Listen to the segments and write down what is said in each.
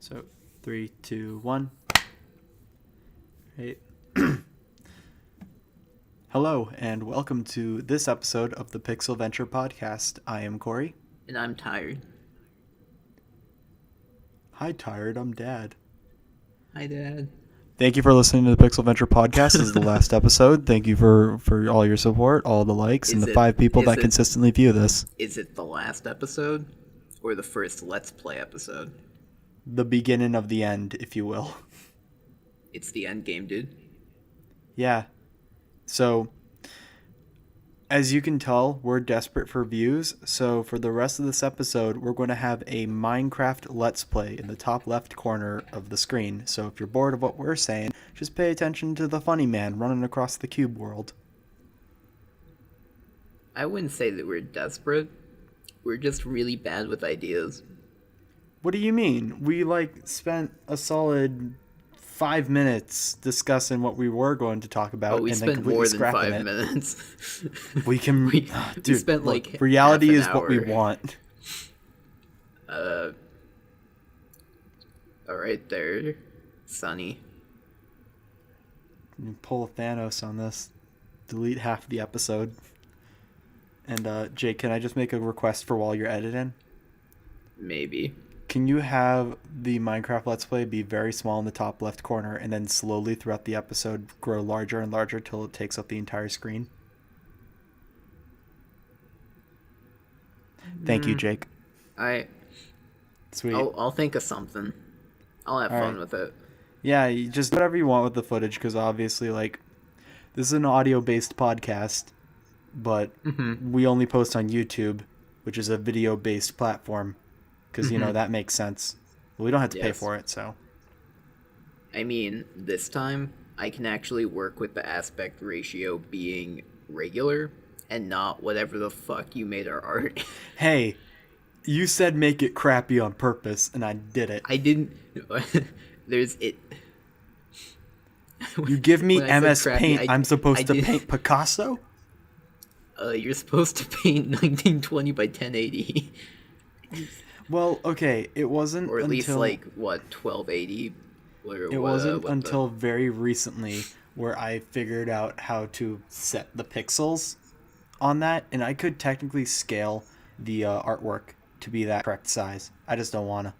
So, 3, 2, 1. Hey. Hello, and welcome to this episode of the Pixel Venture Podcast. I am Corey. And I'm tired. Hi, tired. I'm Dad. Hi, Dad. Thank you for listening to the Pixel Venture Podcast. This is the last episode. Thank you for all your support, all the likes, and the 5 people that consistently view this. Is it the last episode or the first Let's Play episode? The beginning of the end, if you will. It's the end game, dude. Yeah. So, as you can tell, we're desperate for views. So, for the rest of this episode, we're going to have a Minecraft Let's Play in the top left corner of the screen. So, if you're bored of what we're saying, just pay attention to the funny man running across the cube world. I wouldn't say that we're desperate. We're just really bad with ideas. What do you mean? We, spent a solid 5 minutes discussing what we were going to talk about, we and spent then completely more than scrapping 5 it. minutes. We can, we dude. spent Look, like reality half an is what we hour. want. All right there, Sonny. You pull a Thanos on this. Delete half the episode. And Jake, can I just make a request for while you're editing? Maybe. Can you have the Minecraft Let's Play be very small in the top left corner and then slowly throughout the episode grow larger and larger till it takes up the entire screen? Thank you, Jake. Sweet. I'll think of something. I'll have fun with it. Yeah, you just whatever you want with the footage, because obviously, this is an audio-based podcast, but we only post on YouTube, which is a video-based platform, because, that makes sense. Well, we don't have to pay for it, so. I mean, this time, I can actually work with the aspect ratio being regular, and not whatever the fuck you made our art. Hey, you said make it crappy on purpose, and I did it. I didn't... There's it... You give me MS crappy, Paint, I'm supposed to paint Picasso? You're supposed to paint 1920 by 1080. Well, okay, it wasn't or at until... least, 1280. It wasn't until very recently where I figured out how to set the pixels on that, and I could technically scale the artwork to be that correct size. I just don't want to.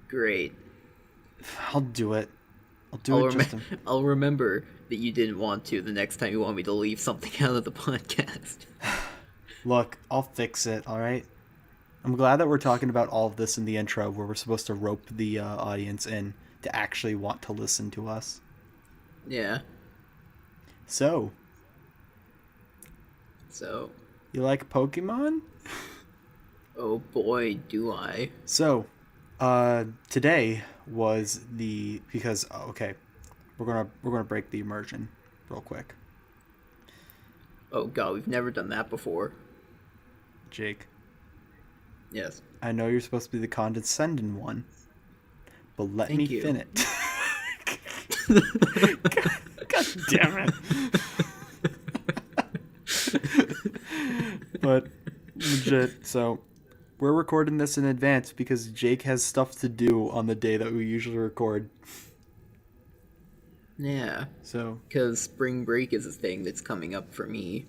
Great. I'll do it. I'll remember that you didn't want to the next time you want me to leave something out of the podcast. Look, I'll fix it, alright? I'm glad that we're talking about all of this in the intro, where we're supposed to rope the audience in to actually want to listen to us. Yeah. So. You like Pokemon? Oh boy, do I. So, today was we're gonna break the immersion real quick. Oh god, we've never done that before. Jake. Yes. I know you're supposed to be the condescending one, but let me finish. God damn it. But legit, so we're recording this in advance because Jake has stuff to do on the day that we usually record. Yeah. So. Because spring break is a thing that's coming up for me,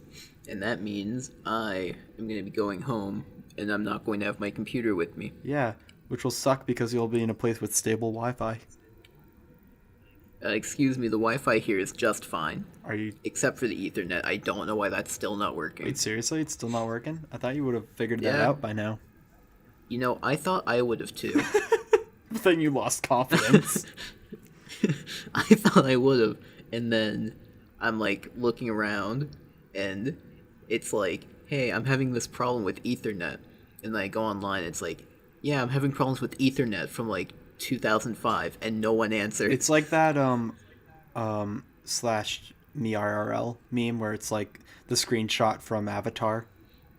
and that means I am going to be going home, and I'm not going to have my computer with me. Yeah, which will suck because you'll be in a place with stable Wi-Fi. Excuse me, the Wi-Fi here is just fine. Are you? Except for the Ethernet. I don't know why that's still not working. Wait, seriously? It's still not working? I thought you would have figured that out by now. You know, I thought I would have too. Then you lost confidence. I thought I would have, and then I'm looking around, and it's hey, I'm having this problem with Ethernet, and then I go online, it's yeah, I'm having problems with Ethernet from 2005, and no one answered. It's like that slash me IRL meme where it's the screenshot from Avatar,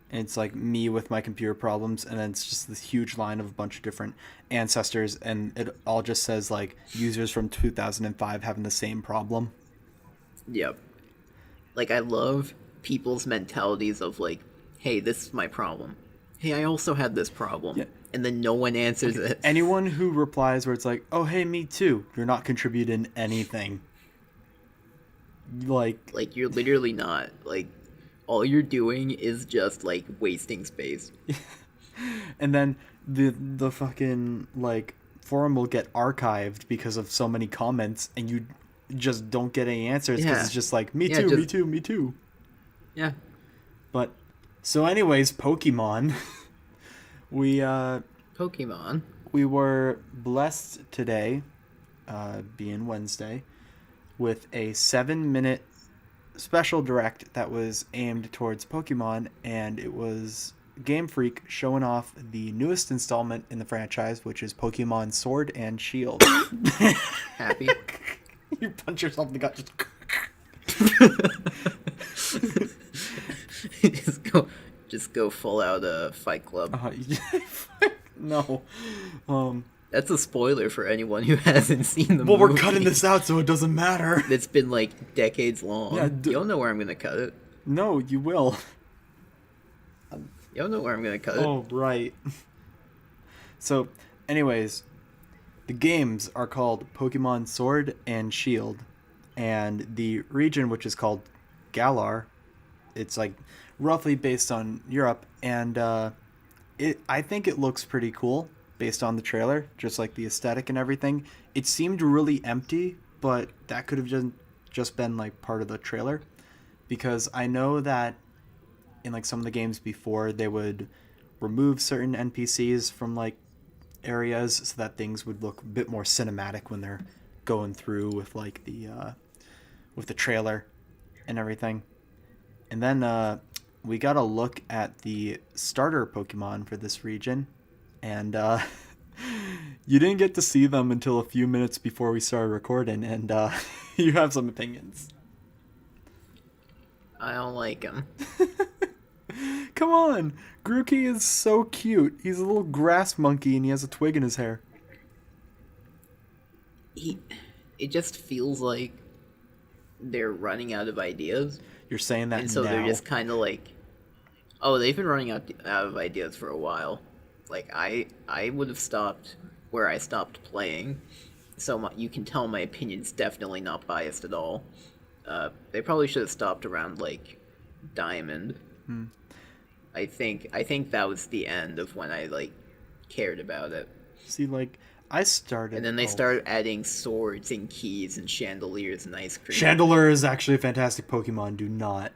and it's me with my computer problems, and then it's just this huge line of a bunch of different ancestors, and it all just says users from 2005 having the same problem. Yep. I love people's mentalities of hey, this is my problem. hey, I also had this problem. Yeah. And then no one answers it. Anyone who replies where it's like, "Oh, hey, me too," you're not contributing anything. Like, Like, you're literally not. Like, all you're doing is just, like, wasting space. and then the fucking like forum will get archived because of so many comments, and you just don't get any answers because Yeah. it's just like, me Yeah, too, me just- too, me too. Yeah. But so, anyways, Pokemon. we Pokemon. we were blessed today, being Wednesday, with a 7-minute special direct that was aimed towards Pokemon, and it was Game Freak showing off the newest installment in the franchise, which is Pokemon Sword and Shield. Happy. You punch yourself in the gut. just go full out Fight Club. No. That's a spoiler for anyone who hasn't seen the Well, movie. we're cutting this out, so it doesn't matter. It's been like decades long. Yeah, You don't know where I'm gonna cut it. No, you will. You don't know where I'm gonna cut it. Oh, right. So, anyways, the games are called Pokemon Sword and Shield, and the region, which is called Galar, it's like roughly based on Europe, and I think it looks pretty cool based on the trailer, just like the aesthetic and everything. It seemed really empty, but that could have just been like part of the trailer, because I know that in like some of the games before, they would remove certain NPCs from like areas so that things would look a bit more cinematic when they're going through with like the trailer and everything. And then we got a look at the starter Pokemon for this region, and you didn't get to see them until a few minutes before we started recording, and you have some opinions. I don't like him. Come on, Grookey is so cute. He's a little grass monkey and he has a twig in his hair. It just feels like they're running out of ideas, You're saying that and so now. they're just kind of like, oh, they've been running out of ideas for a while. Like I would have stopped where I stopped playing, so you can tell my opinion's definitely not biased at all. They probably should have stopped around like Diamond. I think that was the end of when I like cared about it. See, like, I started. And then they started adding swords and keys and chandeliers and ice cream. Chandelure is actually a fantastic Pokemon. Do not.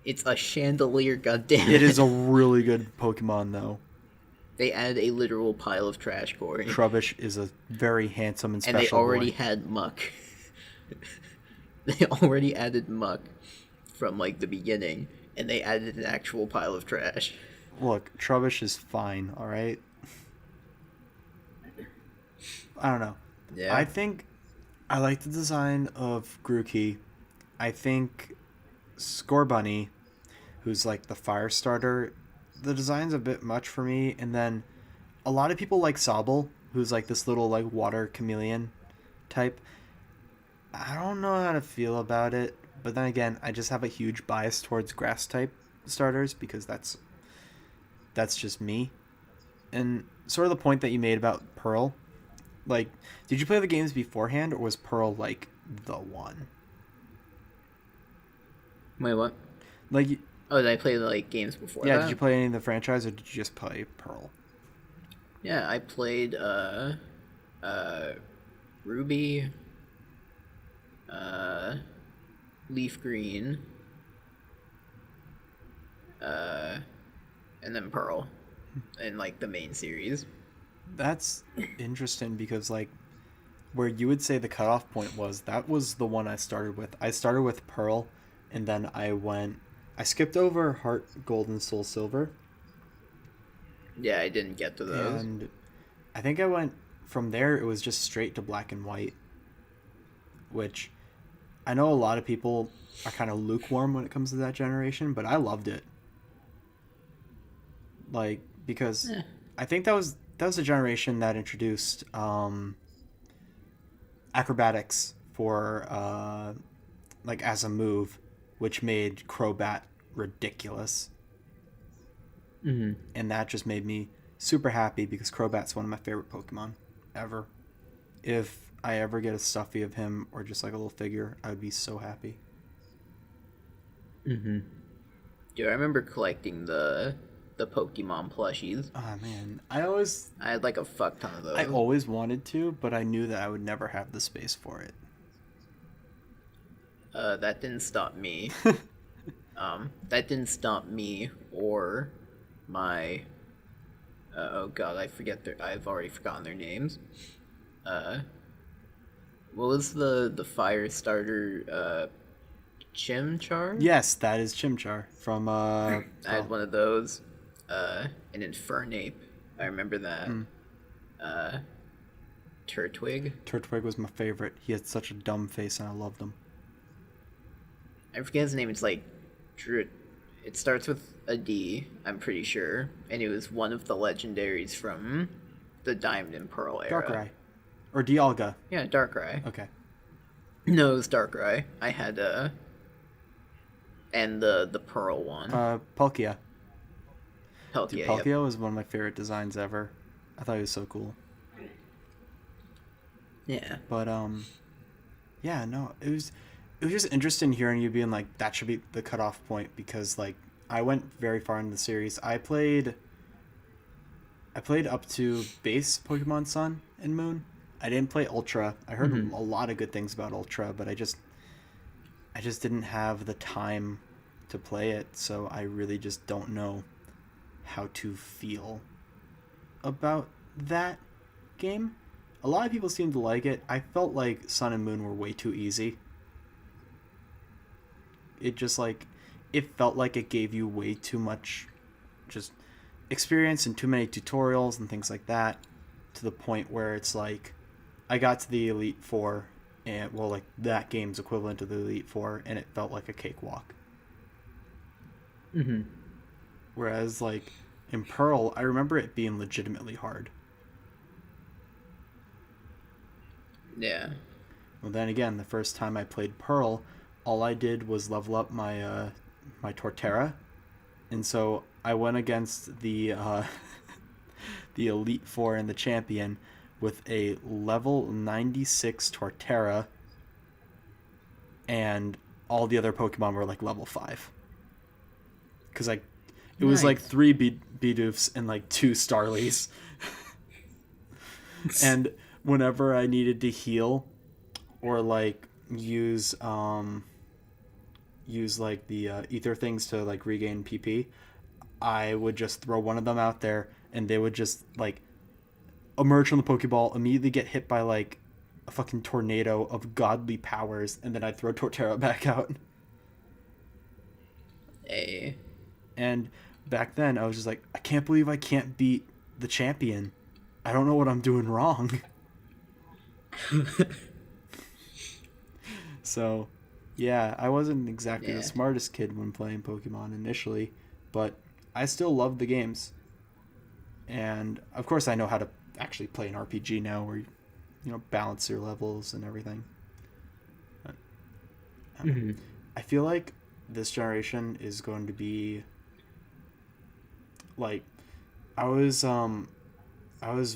It's a chandelier, goddammit. It is a really good Pokemon, though. They add a literal pile of trash, Corey. Trubbish is a very handsome and special And they already boy. had Muck. They already added Muck from like the beginning, and they added an actual pile of trash. Look, Trubbish is fine, alright? I don't know. Yeah. I think I like the design of Grookey. I think Scorbunny, who's like the fire starter, the design's a bit much for me. And then a lot of people like Sobble, who's like this little like water chameleon type. I don't know how to feel about it, but then again, I just have a huge bias towards grass type starters because that's just me. And sort of the point that you made about Pearl, like, did you play the games beforehand, or was Pearl like the one? Wait, what? Like, Oh, did I play like games before yeah, that? did you play any of the franchise, or did you just play Pearl? Yeah, I played Ruby, Leaf Green, and then Pearl, in like the main series. That's interesting because, like, where you would say the cutoff point was, that was the one I started with. I started with Pearl, and then I skipped over Heart Gold and Soul Silver. Yeah, I didn't get to those. And I think I went from there, it was just straight to Black and White, which I know a lot of people are kind of lukewarm when it comes to that generation, but I loved it. Like, because Eh. I think that was a generation that introduced acrobatics for like as a move, which made Crobat ridiculous. Hmm. And that just made me super happy because Crobat's one of my favorite Pokemon ever. If I ever get a stuffy of him or just like a little figure, I would be so happy. Hmm. Dude, I remember collecting the Pokemon plushies. Oh man, I always I had like a fuck ton of I those. always wanted to, but I knew that I would never have the space for it. That didn't stop me. That didn't stop me or my. Oh god, I forget their. I've already forgotten their names. Uh, what was the fire starter? Chimchar. Yes, that is Chimchar from I had one of those. An Infernape. I remember that. Uh, Turtwig. Turtwig was my favorite. He had such a dumb face and I loved him. I forget his name. It's like, it starts with a D. I'm pretty sure, and it was one of the legendaries from the Diamond and Pearl era. Darkrai. Or Dialga. Yeah, Darkrai. Okay. No, it was Darkrai. I had and the Pearl one. Palkia. Palkia. Dude, Yep. Palkia was one of my favorite designs ever. I thought he was so cool. Yeah. But yeah, no, it was just interesting hearing you being like that should be the cutoff point because like I went very far into the series. I played up to base Pokemon Sun and Moon. I didn't play Ultra. I heard a lot of good things about Ultra, but I just didn't have the time to play it, so I really just don't know how to feel about that game. A lot of people seem to like it. I felt like Sun and Moon were way too easy. It just like it felt like it gave you way too much just experience and too many tutorials and things like that to the point where it's like I got to the Elite 4 and well like that game's equivalent to the Elite 4 and it felt like a cakewalk. Mm-hmm. Whereas like in Pearl, I remember it being legitimately hard. Yeah. Well, then again, the first time I played Pearl, all I did was level up my Torterra, and so I went against the the Elite Four and the Champion with a level 96 Torterra, and all the other Pokemon were like level 5. Because like it was like Nice. 3 Bidoofs and like 2 Starlies. And whenever I needed to heal or like use like the ether things to like regain PP, I would just throw one of them out there and they would just like emerge from the Pokeball, immediately get hit by like a fucking tornado of godly powers, and then I'd throw Torterra back out. A. And back then I was just like, I can't believe I can't beat the champion. I don't know what I'm doing wrong. So, yeah, I wasn't exactly the Yeah. smartest kid when playing Pokemon initially, but I still love the games. And of course, I know how to actually play an RPG now, where you know balance your levels and everything. But, I, don't know. Mm-hmm. I feel like this generation is going to be like I was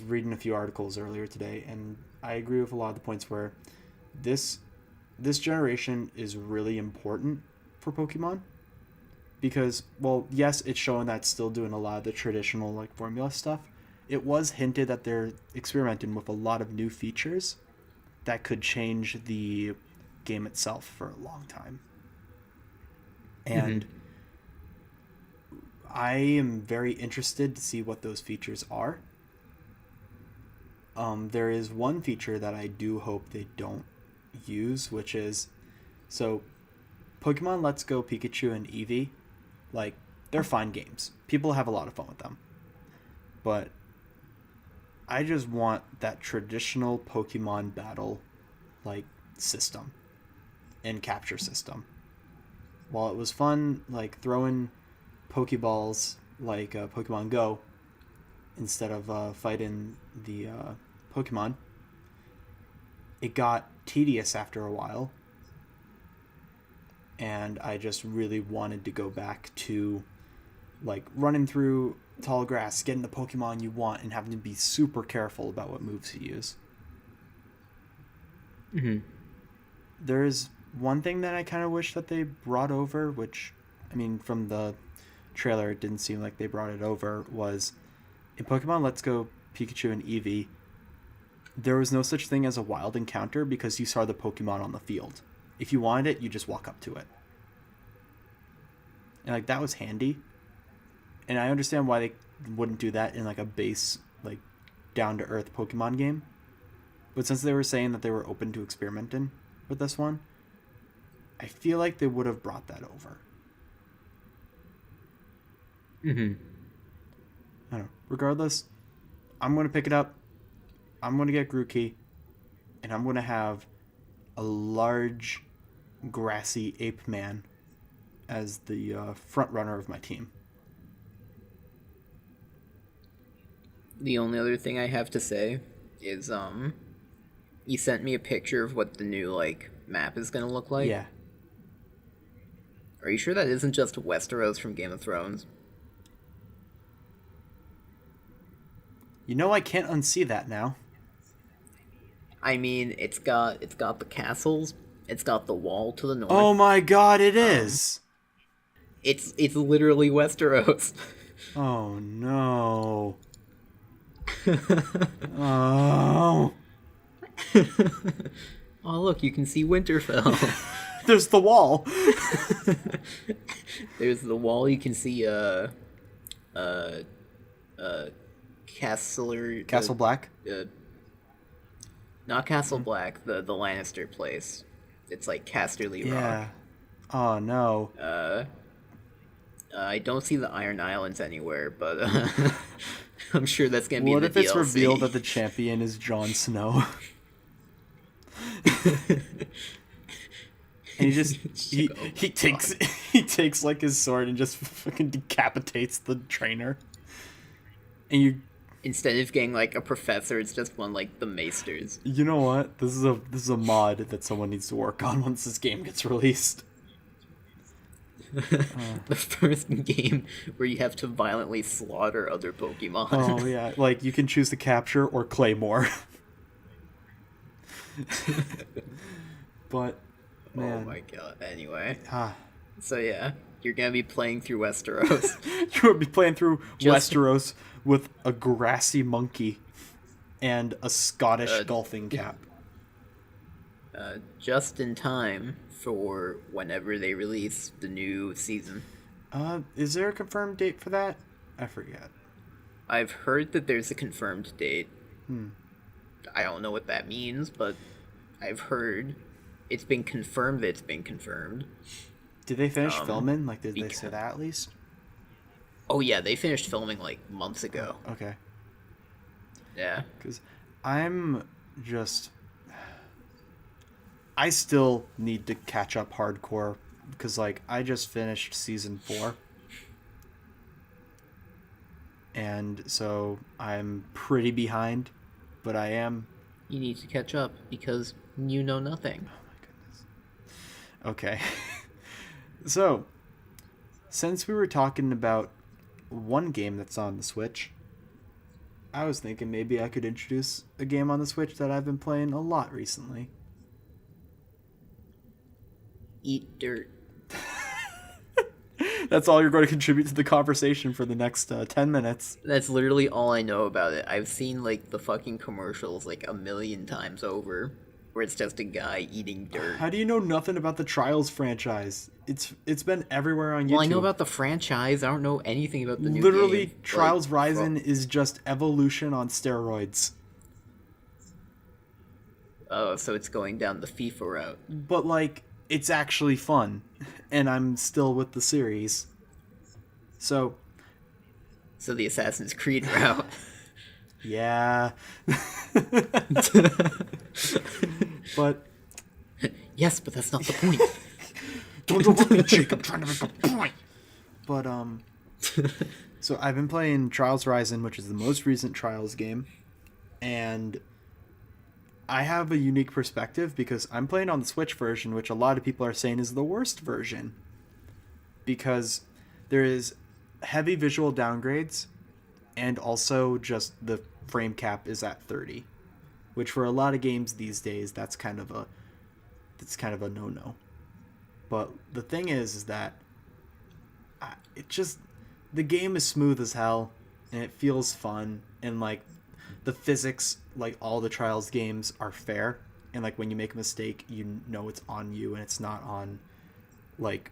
reading a few articles earlier today, and I agree with a lot of the points where this this generation is really important for Pokemon because, well, yes, it's showing that it's still doing a lot of the traditional like formula stuff. It was hinted that they're experimenting with a lot of new features that could change the game itself for a long time. And I am very interested to see what those features are. There is one feature that I do hope they don't use, which is so Pokemon Let's Go Pikachu and Eevee, like they're fine games. People have a lot of fun with them. But I just want that traditional Pokemon battle like system and capture system. While it was fun like throwing Pokeballs like Pokemon Go instead of fighting the Pokemon, it got tedious after a while, and I just really wanted to go back to like running through tall grass, getting the Pokemon you want, and having to be super careful about what moves you use. Mm-hmm. There's one thing that I kind of wish that they brought over, which, I mean, from the trailer, it didn't seem like they brought it over, was in Pokemon Let's Go Pikachu and Eevee, there was no such thing as a wild encounter because you saw the Pokemon on the field. If you wanted it, you just walk up to it. And, like, that was handy. And I understand why they wouldn't do that in, like, a base, like, down-to-earth Pokemon game. But since they were saying that they were open to experimenting with this one, I feel like they would have brought that over. Mm-hmm. I don't know. Regardless, I'm going to pick it up. I'm going to get Grookey. And I'm going to have a large, grassy ape man as the front runner of my team. The only other thing I have to say is, you sent me a picture of what the new, like, map is gonna look like. Yeah. Are you sure that isn't just Westeros from Game of Thrones? You know I can't unsee that now. I mean, it's got the castles, it's got the wall to the north. Oh my god, it is! It's literally Westeros. Oh no. Oh. Oh, look, you can see Winterfell. There's the wall. There's the wall. You can see Castle Black. Not Castle Black, the Lannister place. It's like Casterly Yeah. Rock. Oh no. I don't see the Iron Islands anywhere, but I'm sure that's gonna be What in the if it's DLC. revealed that the champion is Jon Snow? And he takes like his sword and just fucking decapitates the trainer. And Instead of getting like a professor, it's just one like the maesters. you know what? This is a mod that someone needs to work on once this game gets released. The first game where you have to violently slaughter other Pokemon. Oh yeah, like you can choose to capture or Claymore. But man, Oh my god. Anyway, ah, so yeah, you're gonna be playing through Westeros. you would be playing through Just- Westeros with a grassy monkey and a Scottish golfing cap. Just in time for whenever they release the new season. Is there a confirmed date for that? I forget. I've heard that there's a confirmed date. I don't know what that means, but I've heard it's been confirmed that it's been confirmed. Did they finish filming? Like, did they because- say that at least? Oh yeah, they finished filming like months ago. Okay. Yeah. Because I'm just... I still need to catch up hardcore. Because, like, I just finished Season 4. And so I'm pretty behind. But I am... You need to catch up because you know nothing. Oh my goodness. Okay. So, since we were talking about one game that's on the Switch, I was thinking maybe I could introduce a game on the Switch that I've been playing a lot recently. Eat dirt. That's all you're going to contribute to the conversation for the next 10 minutes. That's literally all I know about it. I've seen like the fucking commercials like a million times over, where it's just a guy eating dirt. How do you know nothing about the Trials franchise? It's been everywhere on YouTube. Well, I know about the franchise. I don't know anything about the new Literally, game. Trials Like, Rising is just evolution on steroids. Oh, so it's going down the FIFA route. But, like, it's actually fun. And I'm still with the series. So, So the Assassin's Creed route. yeah. But, Yes, but that's not the point. don't look at me, Jake. I'm trying to make a point. But, so I've been playing Trials Rising, which is the most recent Trials game. And I have a unique perspective because I'm playing on the Switch version, which a lot of people are saying is the worst version. Because there is heavy visual downgrades, and also just the frame cap is at 30, which for a lot of games these days that's kind of a no-no. But the thing is that it just the game is smooth as hell and it feels fun, and like the physics, like all the Trials games, are fair, and like when you make a mistake you know it's on you and it's not on like,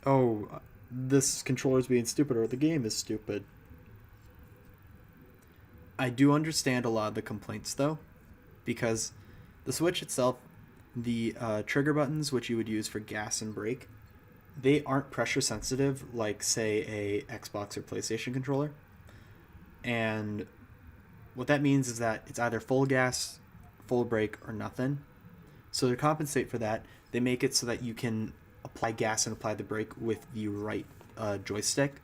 oh, this controller's being stupid or the game is stupid. I do understand a lot of the complaints though, because the Switch itself, the trigger buttons which you would use for gas and brake, they aren't pressure sensitive like say a Xbox or PlayStation controller. And what that means is that it's either full gas, full brake, or nothing. So to compensate for that, they make it so that you can apply gas and apply the brake with the right joystick.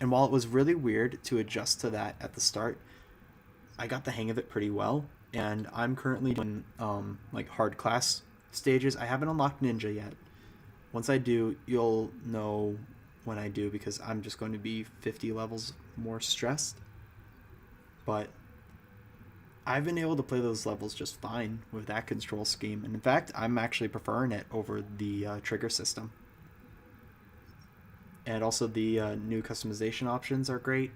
And while it was really weird to adjust to that at the start, I got the hang of it pretty well. And I'm currently doing like hard class stages. I haven't unlocked Ninja yet. Once I do, you'll know when I do, because I'm just going to be 50 levels more stressed. But I've been able to play those levels just fine with that control scheme. And in fact, I'm actually preferring it over the trigger system. And also the new customization options are great.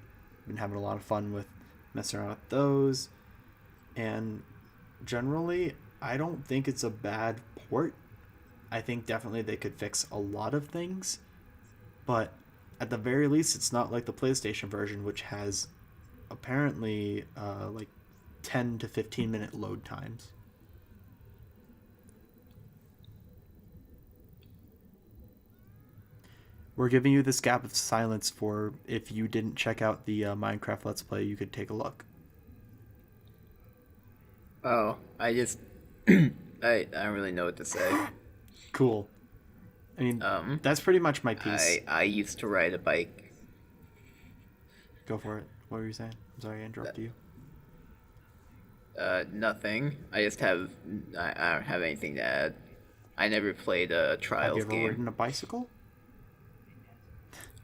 Been having a lot of fun with messing around with those. And generally, I don't think it's a bad port. I think definitely they could fix a lot of things. But at the very least, it's not like the PlayStation version, which has apparently like 10 to 15 minute load times. We're giving you this gap of silence for if you didn't check out the Minecraft Let's Play, you could take a look. Oh, I just I don't really know what to say. Cool. I mean, that's pretty much my piece. I used to ride a bike. Go for it. What were you saying? I'm sorry I interrupted you. Nothing. I don't have anything to add. I never played a Have Trials you ever game. ridden a bicycle?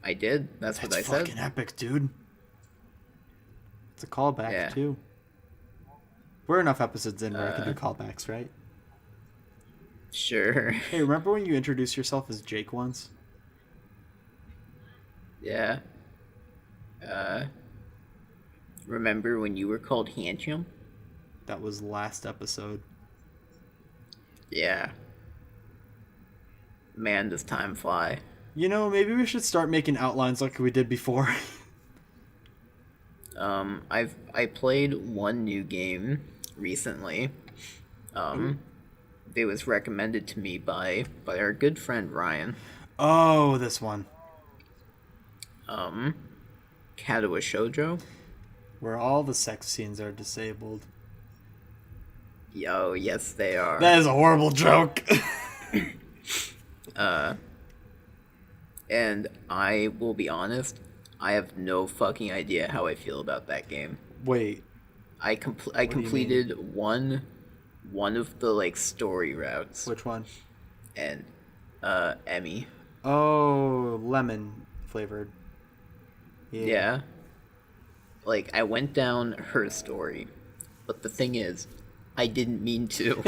I did. That's what I That's said. fucking epic, dude. It's a callback, Yeah. too. We're enough episodes in where I can do callbacks, right? Sure. Hey, remember when you introduced yourself as Jake once? Yeah. Remember when you were called Handsome? That was last episode. Yeah. Man, does time fly. You know, maybe we should start making outlines like we did before. I played one new game recently. It was recommended to me by our good friend Ryan. Oh, this one. Katawa Shoujo. Where all the sex scenes are disabled. Yo, yes they are. That is a horrible joke. And I will be honest, I have no fucking idea how I feel about that game. Wait. I do you completed one of the like story routes. Which one? And Emmy. Oh, lemon flavored. Yeah. Like I went down her story. But the thing is, I didn't mean to.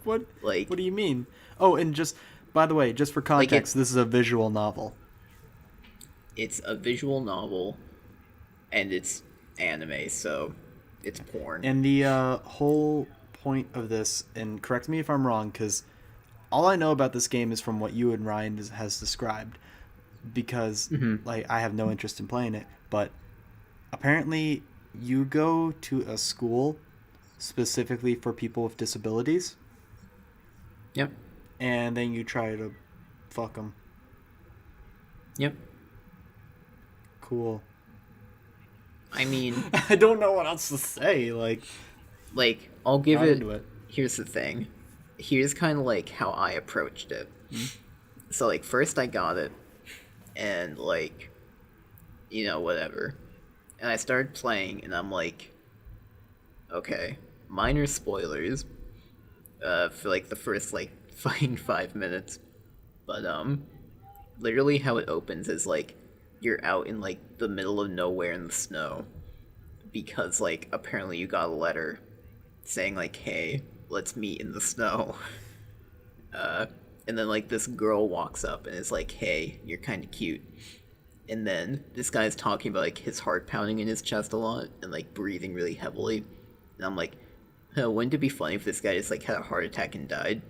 What? Like, What do you mean? Oh, and just by the way, just for context, this is a visual novel. it's a visual novel and it's anime, so it's porn. And the whole point of this, and correct me if I'm wrong, because all I know about this game is from what you and Ryan has described, because like I have no interest in playing it, but apparently you go to a school specifically for people with disabilities, Yep. and then you try to fuck them. Yep. Cool. I mean, I don't know what else to say. Like, I'll give not it, into it. Here's the thing. Here's kind of like how I approached it. So like first I got it and like whatever. And I started playing and I'm like, okay, minor spoilers for like the first like fucking 5 minutes. But literally how it opens is like you're out in like the middle of nowhere in the snow because like apparently you got a letter saying like, hey, let's meet in the snow. And then like this girl walks up and is like, hey, you're kind of cute. And then this guy's talking about like his heart pounding in his chest a lot and like breathing really heavily. And I'm like, wouldn't it be funny if this guy just like had a heart attack and died?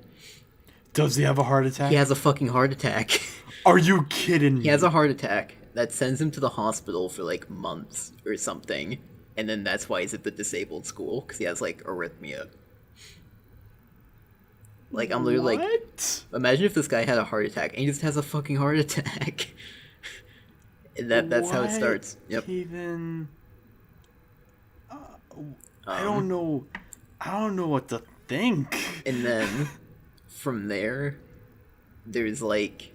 Does he have a heart attack? He has a fucking heart attack. Are you kidding me? He has a heart attack that sends him to the hospital for like months or something. And then that's why he's at the disabled school, because he has like arrhythmia. Like, I'm literally like, imagine if this guy had a heart attack and he just has a fucking heart attack. And that's how it starts. Yep. Even I don't know. I don't know what to think. And then from there, there's like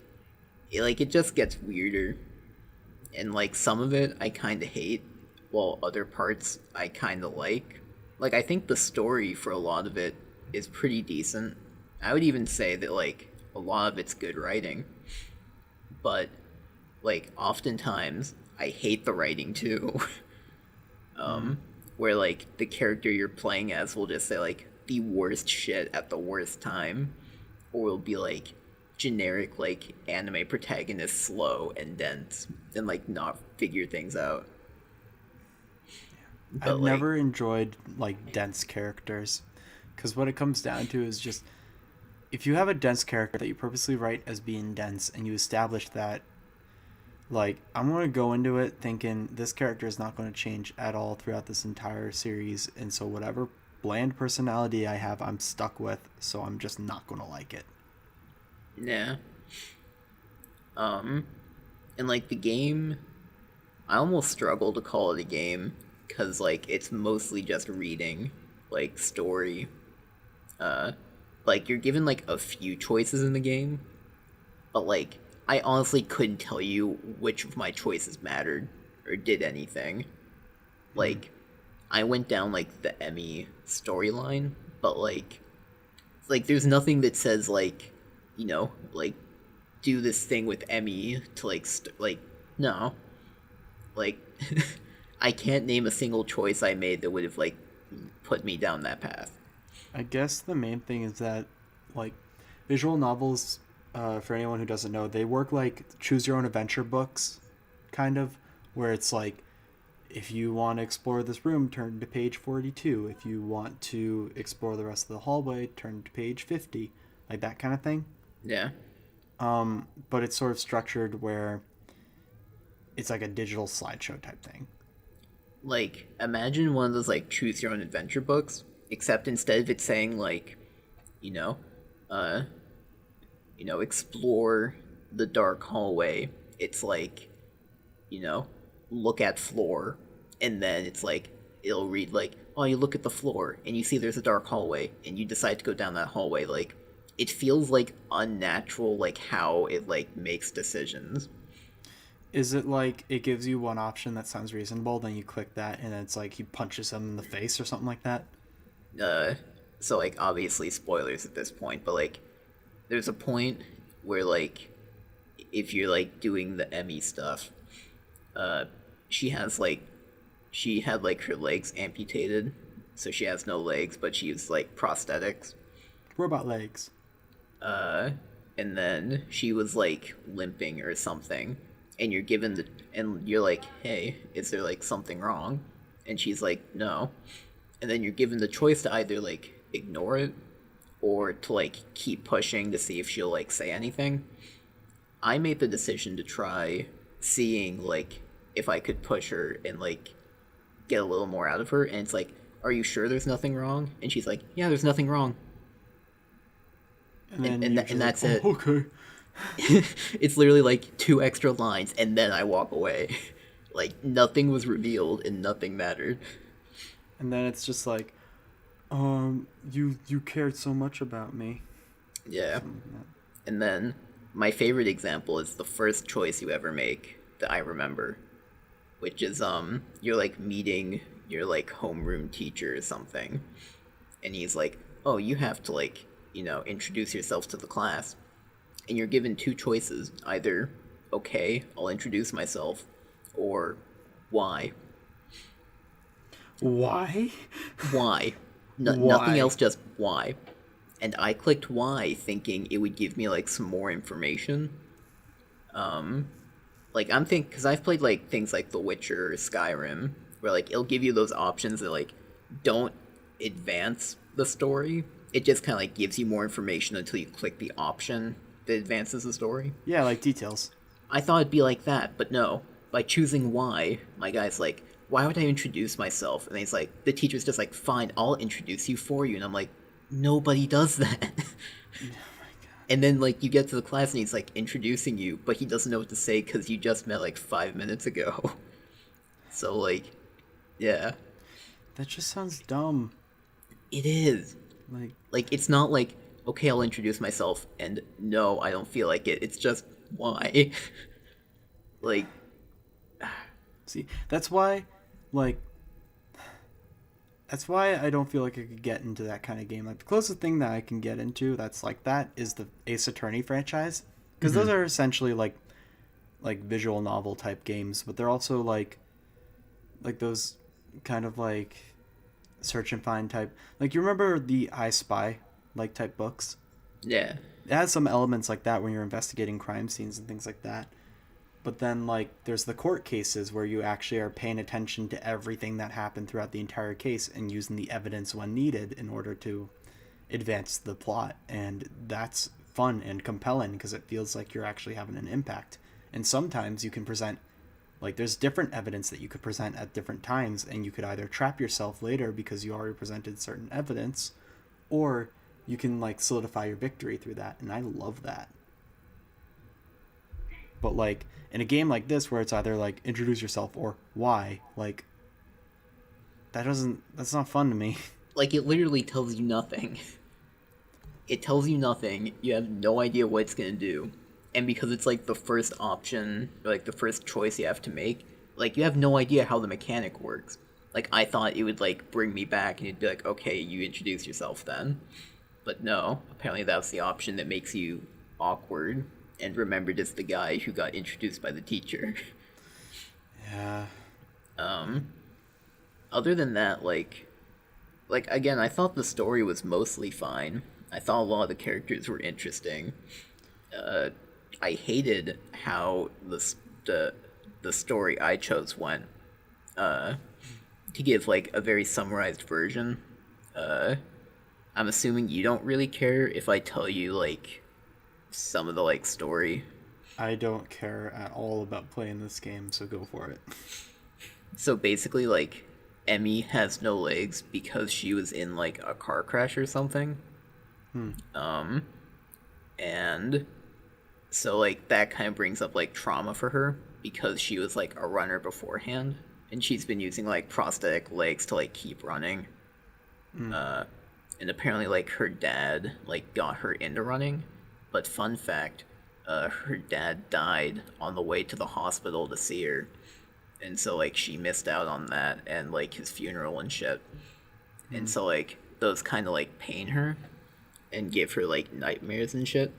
it just gets weirder. And like some of it I kind of hate, while other parts I kind of like. Like, I think the story for a lot of it is pretty decent. I would even say that like a lot of it's good writing. But like oftentimes I hate the writing too. Where like the character you're playing as will just say like the worst shit at the worst time, or will be like generic like anime protagonist, slow and dense and like not figure things out. But, I've never enjoyed like dense characters, because what it comes down to is just, if you have a dense character that you purposely write as being dense and you establish that, like, I'm going to go into it thinking this character is not going to change at all throughout this entire series, and so whatever bland personality I have, I'm stuck with, so I'm just not going to like it. Yeah. And like the game, I almost struggle to call it a game, because like it's mostly just reading like story. Like you're given like a few choices in the game, but like I honestly couldn't tell you which of my choices mattered or did anything. Like, I went down, like, the Emmy storyline, but, like, there's nothing that says, like, you know, like, do this thing with Emmy to, like, no. Like, I can't name a single choice I made that would have, like, put me down that path. I guess the main thing is that, like, visual novels, for anyone who doesn't know, they work like choose your own adventure books, kind of, where it's like, if you want to explore this room, turn to page 42. If you want to explore the rest of the hallway, turn to page 50. Like that kind of thing. Yeah. But it's sort of structured where it's like a digital slideshow type thing. Like, imagine one of those, like, choose your own adventure books, except instead of it saying, like, you know, explore the dark hallway, it's like, you know, look at floor, and then it's like, it'll read like, oh, you look at the floor, and you see there's a dark hallway, and you decide to go down that hallway. Like, it feels like unnatural, like how it like makes decisions. Is it like it gives you one option that sounds reasonable, then you click that, and it's like he punches him in the face or something like that? So like obviously spoilers at this point, but like there's a point where like if you're like doing the Emmy stuff, she had like her legs amputated, so she has no legs, but she uses like prosthetics. Robot legs. And then she was like limping or something, and you're like, hey, is there like something wrong? And she's like, no. And then you're given the choice to either like ignore it or to like keep pushing to see if she'll like say anything. I made the decision to try seeing like if I could push her and like get a little more out of her, and it's like, are you sure there's nothing wrong? And she's like, yeah, there's nothing wrong. And that's it. Okay. It's literally like 2 extra lines, and then I walk away. Like nothing was revealed and nothing mattered. And then it's just like, you cared so much about me. Yeah. And then my favorite example is the first choice you ever make that I remember, which is you're like meeting your like homeroom teacher or something, and he's like, oh, you have to like, you know, introduce yourself to the class, and you're given 2 choices: either okay, I'll introduce myself, or why? Why? Why? Nothing Why? else, just why. And I clicked why, thinking it would give me like some more information. Like because I've played like things like The Witcher or Skyrim, where like it'll give you those options that like don't advance the story. It just kind of like gives you more information until you click the option that advances the story. Yeah, like details. I thought it'd be like that, but no. By choosing why, my guy's like, why would I introduce myself? And he's like, the teacher's just like, fine, I'll introduce you for you. And I'm like, nobody does that. And then like you get to the class and he's like introducing you, but he doesn't know what to say because you just met like 5 minutes ago. So like, yeah, That just sounds dumb. it is. Like, Like it's not like, okay, I'll introduce myself, and no, I don't feel like it. It's just why. Like, see, like, that's why I don't feel like I could get into that kind of game. Like, the closest thing that I can get into that's like that is the Ace Attorney franchise, because those are essentially like visual novel type games, but they're also like those kind of like search and find type. Like, you remember the I Spy like type books? yeah. It has some elements like that when you're investigating crime scenes and things like that. But then, like, there's the court cases where you actually are paying attention to everything that happened throughout the entire case and using the evidence when needed in order to advance the plot. And that's fun and compelling because it feels like you're actually having an impact. And sometimes you can present, like, there's different evidence that you could present at different times, and you could either trap yourself later because you already presented certain evidence, or you can, like, solidify your victory through that. And I love that. But like in a game like this where it's either like introduce yourself or why, like that's not fun to me. Like it literally tells you nothing. It tells you nothing. You have no idea what it's gonna do, and because it's like the first option, or like the first choice you have to make, like you have no idea how the mechanic works. Like I thought it would like bring me back and it'd be like, okay, you introduce yourself then. But no, apparently that was the option that makes you awkward and remembered as the guy who got introduced by the teacher. Yeah. Other than that, like again, I thought the story was mostly fine. I thought a lot of the characters were interesting. I hated how the story I chose went. To give like a very summarized version, I'm assuming you don't really care if I tell you like some of the like story. I don't care at all about playing this game, so go for it. So basically, like Emmy has no legs because she was in like a car crash or something. And so like that kind of brings up like trauma for her because she was like a runner beforehand, and she's been using like prosthetic legs to like keep running. And apparently like her dad like got her into running, but fun fact, her dad died on the way to the hospital to see her, and so like she missed out on that and like his funeral and shit. And so like those kind of like pain her and give her like nightmares and shit.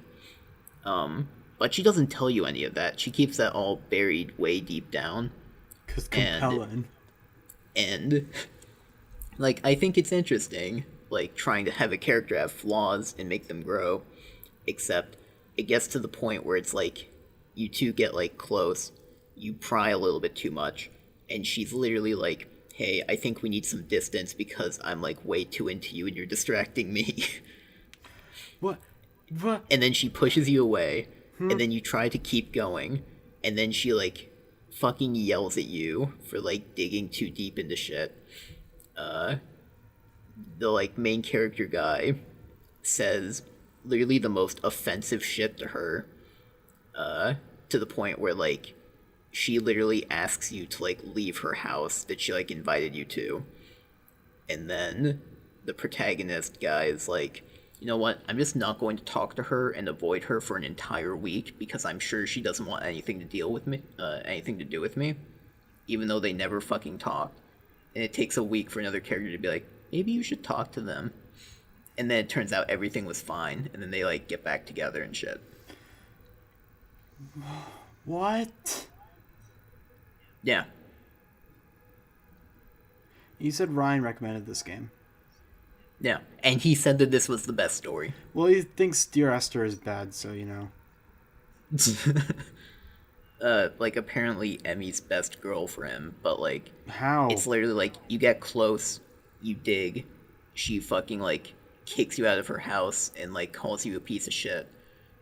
But she doesn't tell you any of that. She keeps that all buried way deep down. Because compelling. And like I think it's interesting, like trying to have a character have flaws and make them grow. Except it gets to the point where it's like you two get like close, you pry a little bit too much, and she's literally like, hey, I think we need some distance because I'm like way too into you and you're distracting me. What? What? And then she pushes you away, and then you try to keep going, and then she like fucking yells at you for like digging too deep into shit. The like main character guy says literally the most offensive shit to her, to the point where like she literally asks you to like leave her house that she like invited you to. And then the protagonist guy is like, you know what, I'm just not going to talk to her and avoid her for an entire week because I'm sure she doesn't want anything to deal with me, anything to do with me, even though they never fucking talk. And it takes a week for another character to be like, maybe you should talk to them. And then it turns out everything was fine, and then they like get back together and shit. What? Yeah. You said Ryan recommended this game. Yeah. And he said that this was the best story. Well, he thinks Dear Esther is bad, so Like apparently Emmy's best girl for him, but like How? it's literally like you get close, you dig, she fucking like kicks you out of her house and like calls you a piece of shit.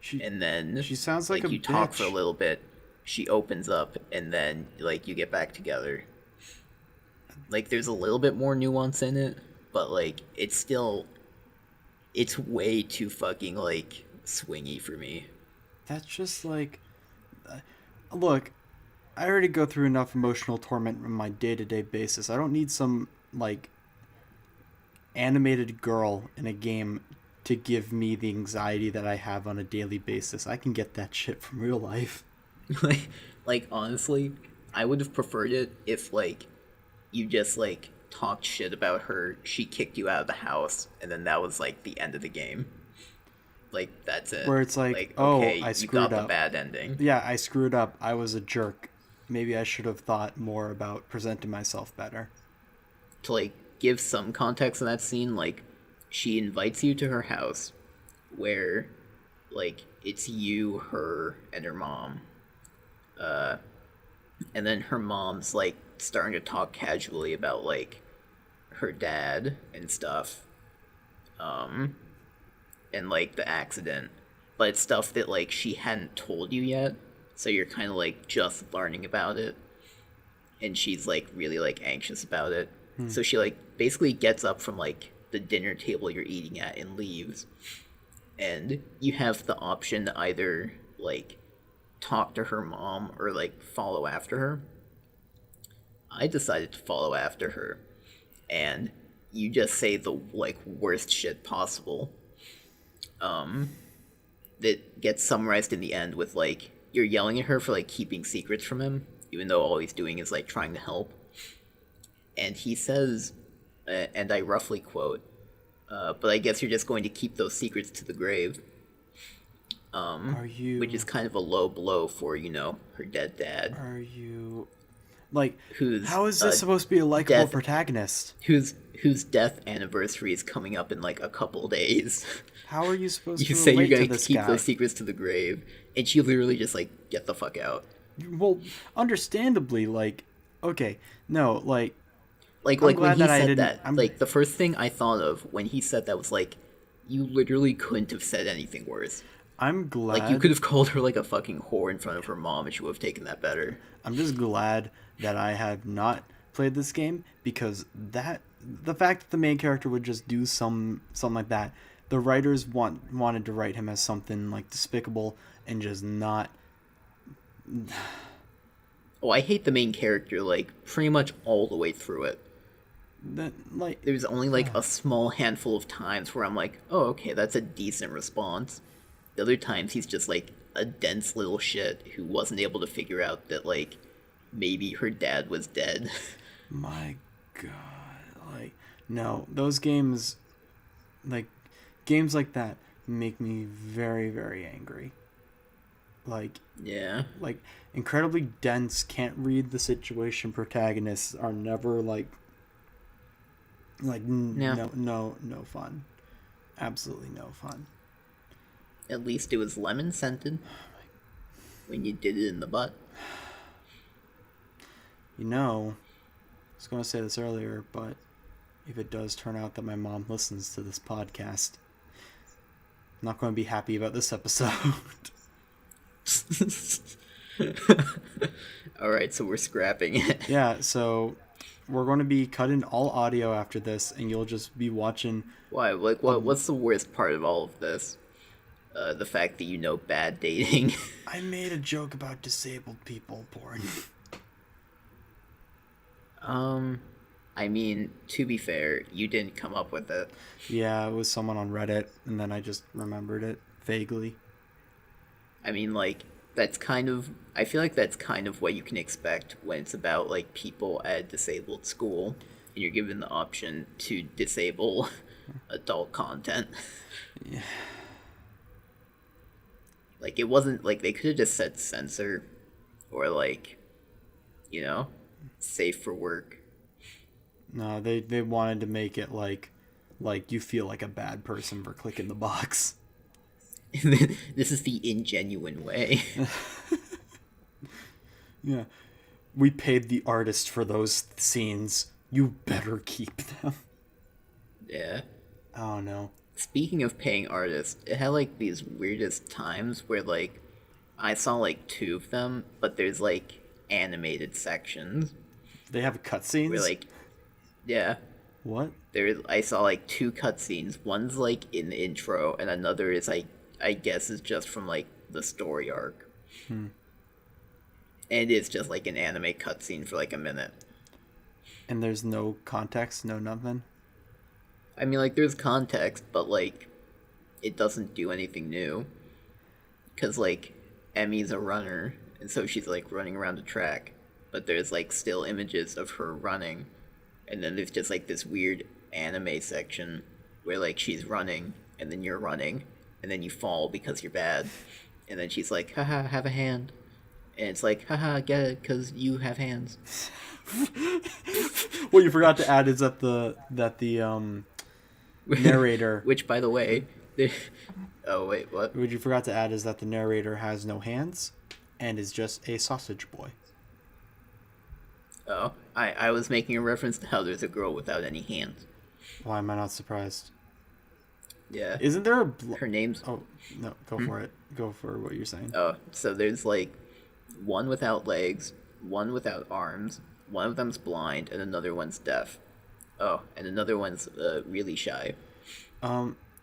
She And then she sounds like a you talk for a bitch. little bit, she opens up and then like you get back together. Like there's a little bit more nuance in it, but like it's way too fucking like swingy for me. That's just like, look, I already go through enough emotional torment on my day-to-day basis. I don't need some like animated girl in a game to give me the anxiety that I have on a daily basis. I can get that shit from real life. like like honestly, I would have preferred it if like you just like talked shit about her, she kicked you out of the house, and then that was like the end of the game. Like that's it. Where it's like, Like oh, okay, I you screwed got the up. bad ending. Yeah, I screwed up. I was a jerk. Maybe I should have thought more about presenting myself better. To like give some context in that scene, like she invites you to her house where like it's you, her, and her mom. And then her mom's like starting to talk casually about like her dad and stuff. And like the accident. But it's stuff that like she hadn't told you yet. So you're kinda like just learning about it. And she's like really like anxious about it. So she like basically gets up from like the dinner table you're eating at and leaves. And you have the option to either like talk to her mom or like follow after her. I decided to follow after her, and you just say the like worst shit possible. That gets summarized in the end with like you're yelling at her for like keeping secrets from him, even though all he's doing is like trying to help. And he says, and I roughly quote, "But I guess you're just going to keep those secrets to the grave." Are you Which is kind of a low blow for her dead dad, are you like who's how is this supposed to be a likable death protagonist? whose death anniversary is coming up in like a couple days. How are you supposed You to say you're relate to going to this keep guy? those secrets to the grave, and she literally just like get the fuck out. Well, understandably, like, okay, no, like, Like I'm like when glad he that I said didn't. that, I'm like the first thing I thought of when he said that was like, you literally couldn't have said anything worse. I'm Like you glad. could have called her like a fucking whore in front of her mom, and she would have taken that better. I'm just glad that I have not played this game because that the fact that the main character would just do something like that, the writers wanted to write him as something like despicable and just not. Oh, I hate the main character like pretty much all the way through it. That like There's only like a small handful of times where I'm like, oh, okay, that's a decent response. The other times he's just like a dense little shit who wasn't able to figure out that like maybe her dad was dead. my god, like no, those games, like games like that make me very very angry. Like Yeah. like incredibly dense, can't read the situation protagonists are never Yeah. no fun. Absolutely no fun. At least it was lemon scented when you did it in the butt. I was going to say this earlier, but if it does turn out that my mom listens to this podcast, I'm not going to be happy about this episode. Alright, so we're scrapping it. Yeah, so we're going to be cutting all audio after this, and you'll just be watching. Why? Like, what's the worst part of all of this? The fact that you know bad dating. I made a joke about disabled people porn. I mean, to be fair, you didn't come up with it. Yeah, it was someone on Reddit, and then I just remembered it vaguely. I mean, like, that's kind of. I feel like that's kind of what you can expect when it's about, like, people at a disabled school, and you're given the option to disable adult content. Yeah. Like, it wasn't. Like, they could have just said censor, or like, you know, safe for work. No, they wanted to make it like you feel like a bad person for clicking the box. This is the ingenuine way. Yeah. We paid the artist for those scenes. You better keep them. Yeah. Oh no. Speaking of paying artists, it had like these weirdest times where like I saw like two of them, but there's like animated sections They have where cutscenes? like yeah, What? I saw like two cutscenes. One's like in the intro, and another is like I guess is just from like the story arc. And it's just like an anime cutscene for like a minute. And there's no context, no nothing? I mean, like there's context, but like it doesn't do anything new. Cause like Emmy's a runner, and so she's like running around the track, but there's like still images of her running, and then there's just like this weird anime section where like she's running, and then you're running, and then you fall because you're bad, and then she's like, haha, have a hand, and it's like, haha, get it, cause you have hands. What you forgot to add is that the narrator Which, by the way, oh wait, what? what you forgot to add is that the narrator has no hands and is just a sausage boy. Oh, I was making a reference to how there's a girl without any hands. Why am I not surprised? Yeah. Isn't there a Her name's Oh, no, go for it. Go for what you're saying. oh, so there's like one without legs, one without arms, one of them's blind, and another one's deaf. Oh, and another one's really shy.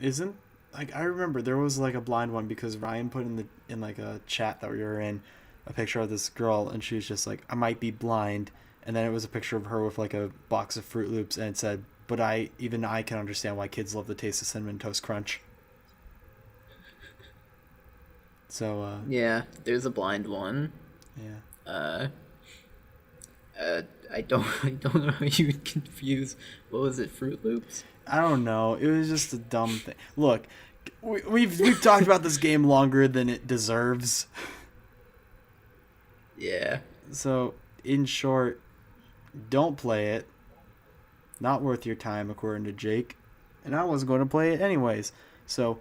Isn't like I remember there was like a blind one because Ryan put in like a chat that we were in a picture of this girl and she was just like I might be blind and then it was a picture of her with like a box of Fruit Loops and it said but I can understand why kids love the taste of Cinnamon Toast Crunch. So Yeah, there's a blind one. yeah. I don't I don't know how you would confuse. What was it? Fruit Loops? I don't know. It was just a dumb thing. Look, we've talked about this game longer than it deserves. Yeah. So, in short, don't play it. Not worth your time, according to Jake. And I wasn't going to play it anyways. So,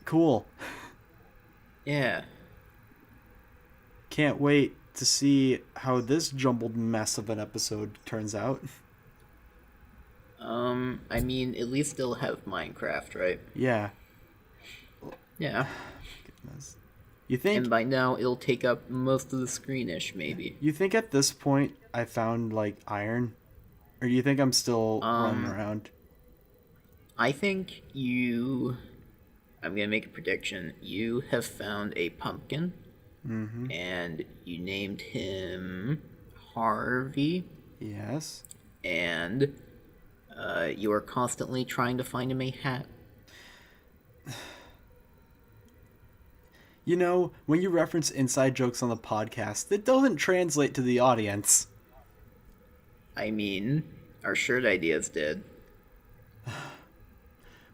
cool. Yeah. Can't wait to see how this jumbled mess of an episode turns out. I mean, at least they'll have Minecraft, right? Yeah. Yeah. Goodness. You think And by now, it'll take up most of the screenish, maybe. you think at this point I found like iron? Or do you think I'm still running around? I think you. I'm gonna make a prediction. You have found a pumpkin, and you named him Harvey, Yes. and you are constantly trying to find him a hat. You know, when you reference inside jokes on the podcast, it doesn't translate to the audience. I mean, our shirt ideas did.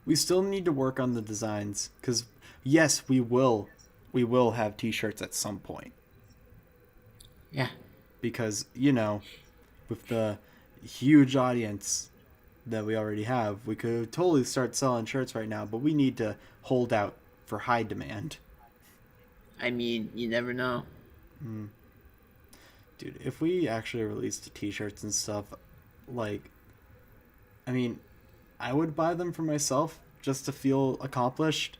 We still need to work on the designs because yes, we will have t-shirts at some point Yeah. because, you know, with the huge audience that we already have, we could totally start selling shirts right now, but we need to hold out for high demand. I mean, you never know. Dude, if we actually released t-shirts and stuff, like, I mean, I would buy them for myself just to feel accomplished.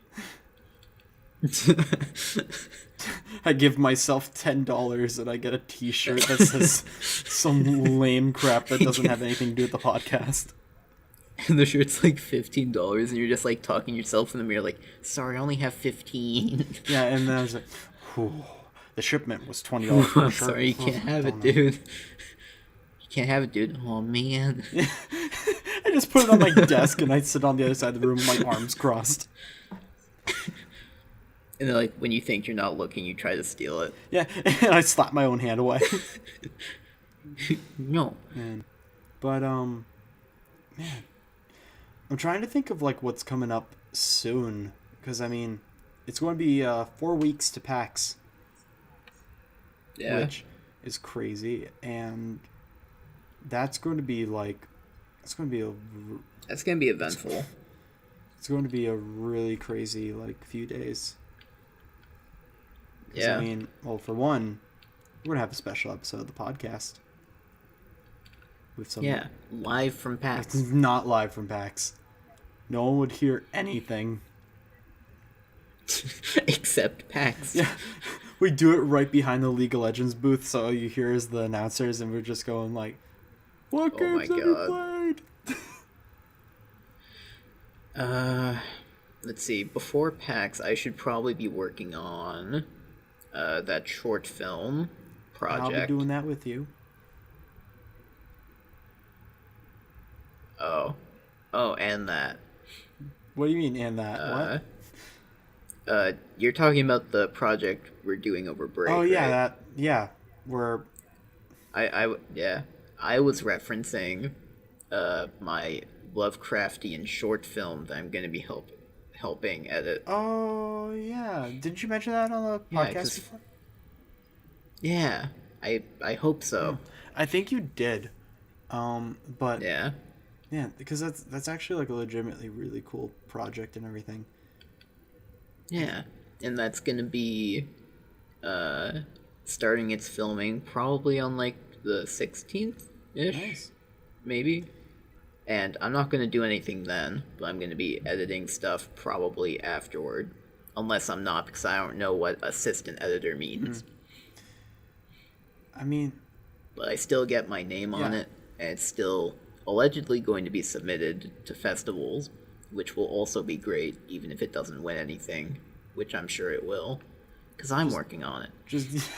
I give myself $10 and I get a t-shirt that says some lame crap that doesn't have anything to do with the podcast. And the shirt's like $15, and you're just like talking yourself in the mirror, like, sorry, I only have 15. Yeah, and then I was like, whew, the shipment was $20 for a I'm shirt. sorry, you can't have it, Don't know. dude. You can't have it, dude. Oh, man. I just put it on my desk and I sit on the other side of the room with my arms crossed. And then, like, when you think you're not looking, you try to steal it. Yeah, and I slap my own hand away. No. Man. But, man. I'm trying to think of, like, what's coming up soon. Because, I mean, it's going to be 4 weeks to PAX. Yeah. which is crazy, and that's going to be like, it's going to be a, That's gonna be eventful. it's going to be a really crazy like few days. Because Yeah. I mean, well, for one, we're gonna have a special episode of the podcast with some. Yeah. Live from It's PAX. not live from PAX. No one would hear anything. Except PAX. Yeah, we do it right behind the League of Legends booth, so all you hear is the announcers, and we're just going like, "What Oh my games have you God. played?" Let's see. Before PAX, I should probably be working on that short film And I'll be project. doing that with you. Oh, and that. What do you mean, and that? Uh, What? You're talking about the project we're doing over break. Oh yeah, right? that. Yeah, we're. Yeah. I was referencing my Lovecraftian short film that I'm gonna be helping edit. Oh yeah, didn't you mention that on the Yeah, podcast 'cause- before? Yeah, I hope so. I think you did. But Yeah. yeah, because that's actually like a legitimately really cool project and everything. Yeah, and that's gonna be starting its filming probably on like the 16th ish, Nice. maybe. And I'm not gonna do anything then, but I'm gonna be editing stuff probably afterward, unless I'm not, because I don't know what assistant editor means. I mean, But I still get my name on Yeah. it, and it's still allegedly going to be submitted to festivals, which will also be great, even if it doesn't win anything, which I'm sure it will, because I'm working on it. just.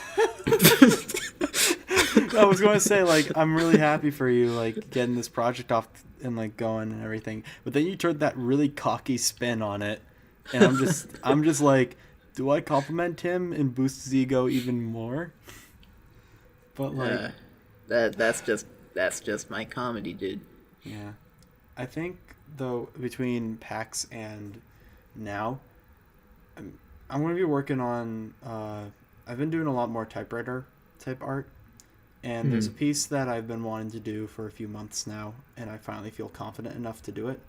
I was going to say, like, I'm really happy for you, like, getting this project off and like going and everything. But then you turned that really cocky spin on it, and I'm just like, do I compliment him and boost his ego even more? But like, That's just my comedy, dude. yeah, I think though between PAX and now, I'm going to be working on. I've been doing a lot more typewriter type art. And there's a piece that I've been wanting to do for a few months now, and I finally feel confident enough to do it.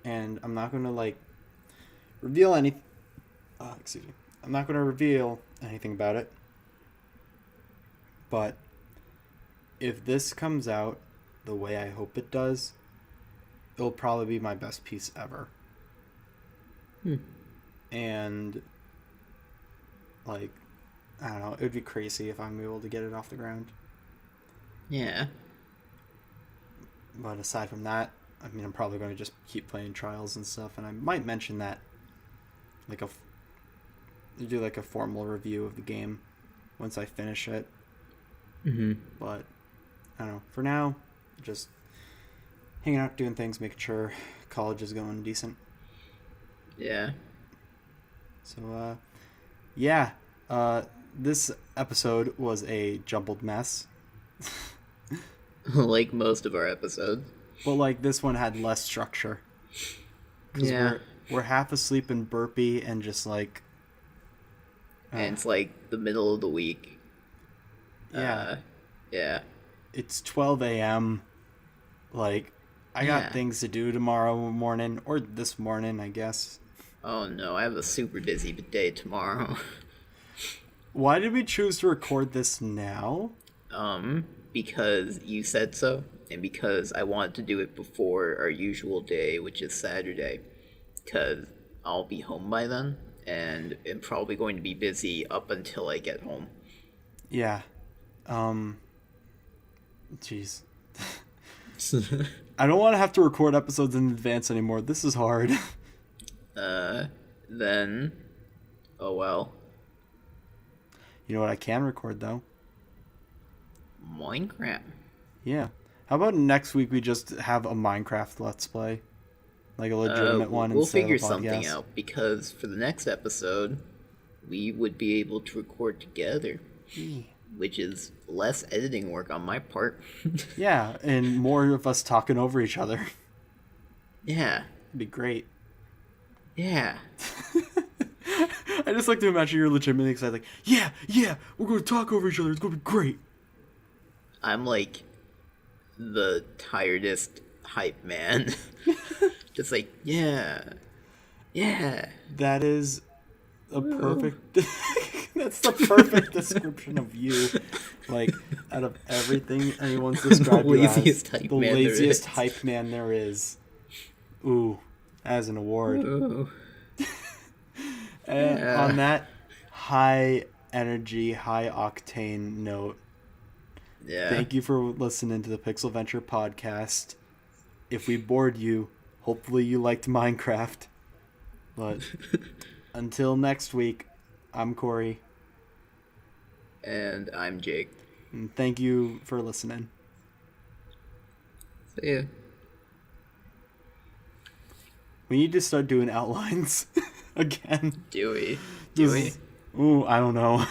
And I'm not going to like reveal any. Excuse me. I'm not going to reveal anything about it. But if this comes out the way I hope it does, it'll probably be my best piece ever. And like, I don't know, it would be crazy if I'm able to get it off the ground. Yeah. But aside from that, I mean, I'm probably going to just keep playing Trials and stuff, and I might mention that, like do like a formal review of the game once I finish it. But I don't know. For now, just hanging out, doing things, making sure college is going decent. Yeah. So, yeah. This episode was a jumbled mess. Like most of our episodes. But like this one had less structure. 'Cause Yeah. we're half asleep and burpy and just like. And it's like the middle of the week. Yeah. Yeah. It's 12 a.m. Like, I got Yeah. things to do tomorrow morning, or this morning, I guess. Oh no, I have a super busy day tomorrow. Why did we choose to record this now? Because you said so, and because I wanted to do it before our usual day, which is Saturday, because I'll be home by then, and I'm probably going to be busy up until I get home. Yeah. Jeez. I don't want to have to record episodes in advance anymore. This is hard. Then, oh well, You know what I can record, though? Minecraft. Yeah. How about next week we just have a Minecraft Let's Play? Like a legitimate one We'll instead figure of a podcast. something out, because for the next episode, we would be able to record together, which is less editing work on my part. Yeah, and more of us talking over each other. Yeah. It'd be great. Yeah. I just like to imagine you're legitimately excited, like, yeah, we're going to talk over each other. It's going to be great. I'm like the tiredest hype man. Just like, yeah. That is a perfect. That's the perfect description of you. Like, out of everything anyone's described you as, laziest hype the man there laziest is. hype man there is. Ooh, as an award. Ooh. And Yeah. on that high energy, high octane note, Yeah. thank you for listening to the Pixel Venture podcast. If we bored you, hopefully you liked Minecraft. But until next week, I'm Corey. And I'm Jake. And thank you for listening. See ya. We need to start doing outlines again. Do we? Ooh, I don't know.